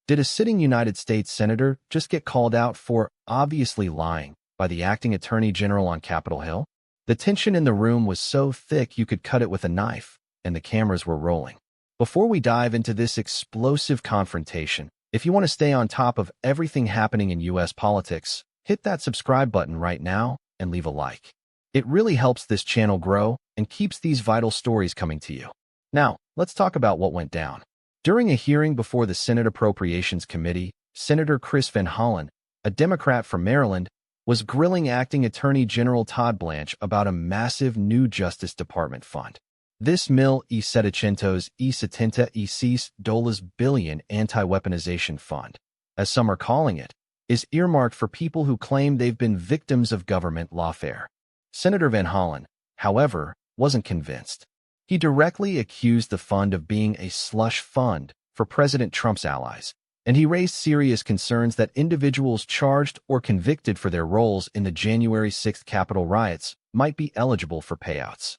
Did a sitting United States senator just get called out for obviously lying by the acting attorney general on Capitol Hill? The tension in the room was so thick you could cut it with a knife, and the cameras were rolling. Before we dive into this explosive confrontation, if you want to stay on top of everything happening in U.S. politics, hit that subscribe button right now and leave a like. It really helps this channel grow and keeps these vital stories coming to you. Now, let's talk about what went down. During a hearing before the Senate Appropriations Committee, Senator Chris Van Hollen, a Democrat from Maryland, was grilling Acting Attorney General Todd Blanche about a massive new Justice Department fund. This $1.7 billion anti-weaponization fund, as some are calling it, is earmarked for people who claim they've been victims of government lawfare. Senator Van Hollen, however, wasn't convinced. He directly accused the fund of being a slush fund for President Trump's allies, and he raised serious concerns that individuals charged or convicted for their roles in the January 6th Capitol riots might be eligible for payouts.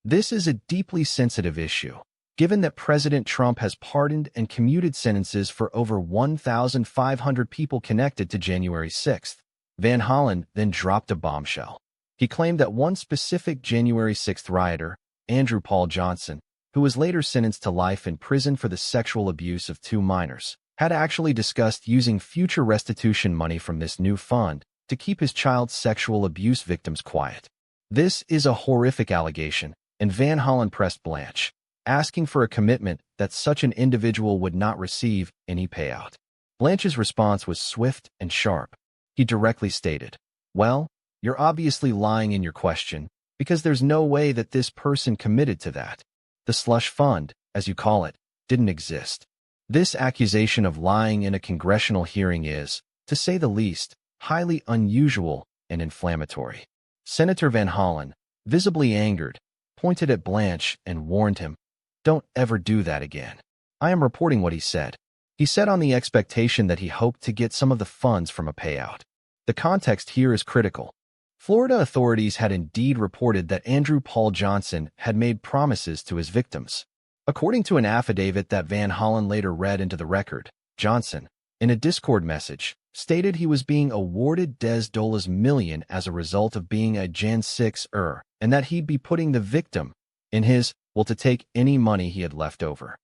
This is a deeply sensitive issue, given that President Trump has pardoned and commuted sentences for over 1,500 people connected to January 6th. Van Hollen then dropped a bombshell. He claimed that one specific January 6th rioter, Andrew Paul Johnson, who was later sentenced to life in prison for the sexual abuse of 2 minors, had actually discussed using future restitution money from this new fund to keep his child sexual abuse victims quiet. This is a horrific allegation, and Van Hollen pressed Blanche, asking for a commitment that such an individual would not receive any payout. Blanche's response was swift and sharp. He directly stated, "Well, you're obviously lying in your question, because there's no way that this person committed to that. The slush fund, as you call it, didn't exist." This accusation of lying in a congressional hearing is, to say the least, highly unusual and inflammatory. Senator Van Hollen, visibly angered, pointed at Blanche and warned him, "Don't ever do that again." I am reporting what he said. He said on the expectation that he hoped to get some of the funds from a payout. The context here is critical. Florida authorities had indeed reported that Andrew Paul Johnson had made promises to his victims. According to an affidavit that Van Hollen later read into the record, Johnson, in a Discord message, stated he was being awarded $10 million as a result of being a Jan 6er, and that he'd be putting the victim in his will to take any money he had left over.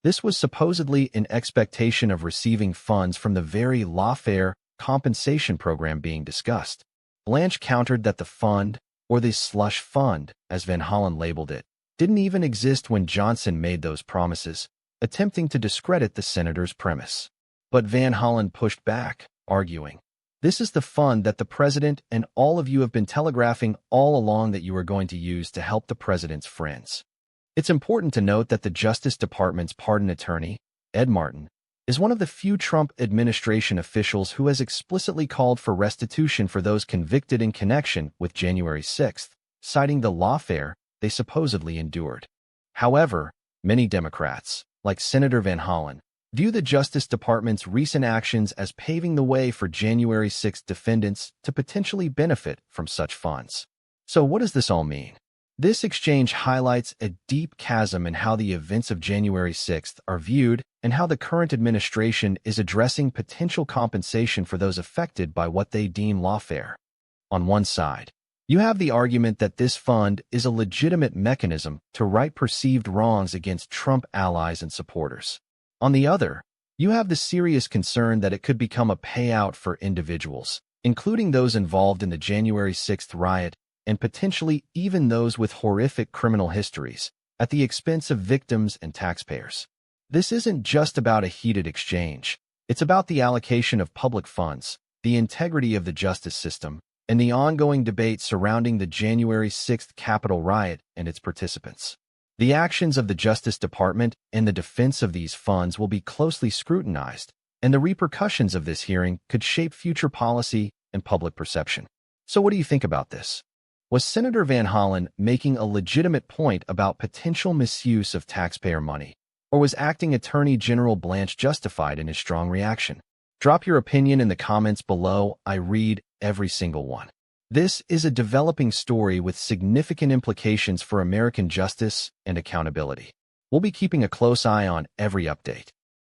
This was supposedly in expectation of receiving funds from the very lawfare compensation program being discussed. Blanche countered that the fund, or the slush fund, as Van Hollen labeled it, didn't even exist when Johnson made those promises, attempting to discredit the senator's premise. But Van Hollen pushed back, arguing, "This is the fund that the president and all of you have been telegraphing all along that you are going to use to help the president's friends." It's important to note that the Justice Department's pardon attorney, Ed Martin, is one of the few Trump administration officials who has explicitly called for restitution for those convicted in connection with January 6th, citing the lawfare they supposedly endured. However, many Democrats, like Senator Van Hollen, view the Justice Department's recent actions as paving the way for January 6th defendants to potentially benefit from such funds. So what does this all mean? This exchange highlights a deep chasm in how the events of January 6th are viewed and how the current administration is addressing potential compensation for those affected by what they deem lawfare. On one side, you have the argument that this fund is a legitimate mechanism to right perceived wrongs against Trump allies and supporters. On the other, you have the serious concern that it could become a payout for individuals, including those involved in the January 6th riot and potentially even those with horrific criminal histories, at the expense of victims and taxpayers. This isn't just about a heated exchange. It's about the allocation of public funds, the integrity of the justice system, and the ongoing debate surrounding the January 6th Capitol riot and its participants. The actions of the Justice Department and the defense of these funds will be closely scrutinized, and the repercussions of this hearing could shape future policy and public perception. So what do you think about this? Was Senator Van Hollen making a legitimate point about potential misuse of taxpayer money, or was Acting Attorney General Blanche justified in his strong reaction? Drop your opinion in the comments below. I read every single one. This is a developing story with significant implications for American justice and accountability. We'll be keeping a close eye on every update.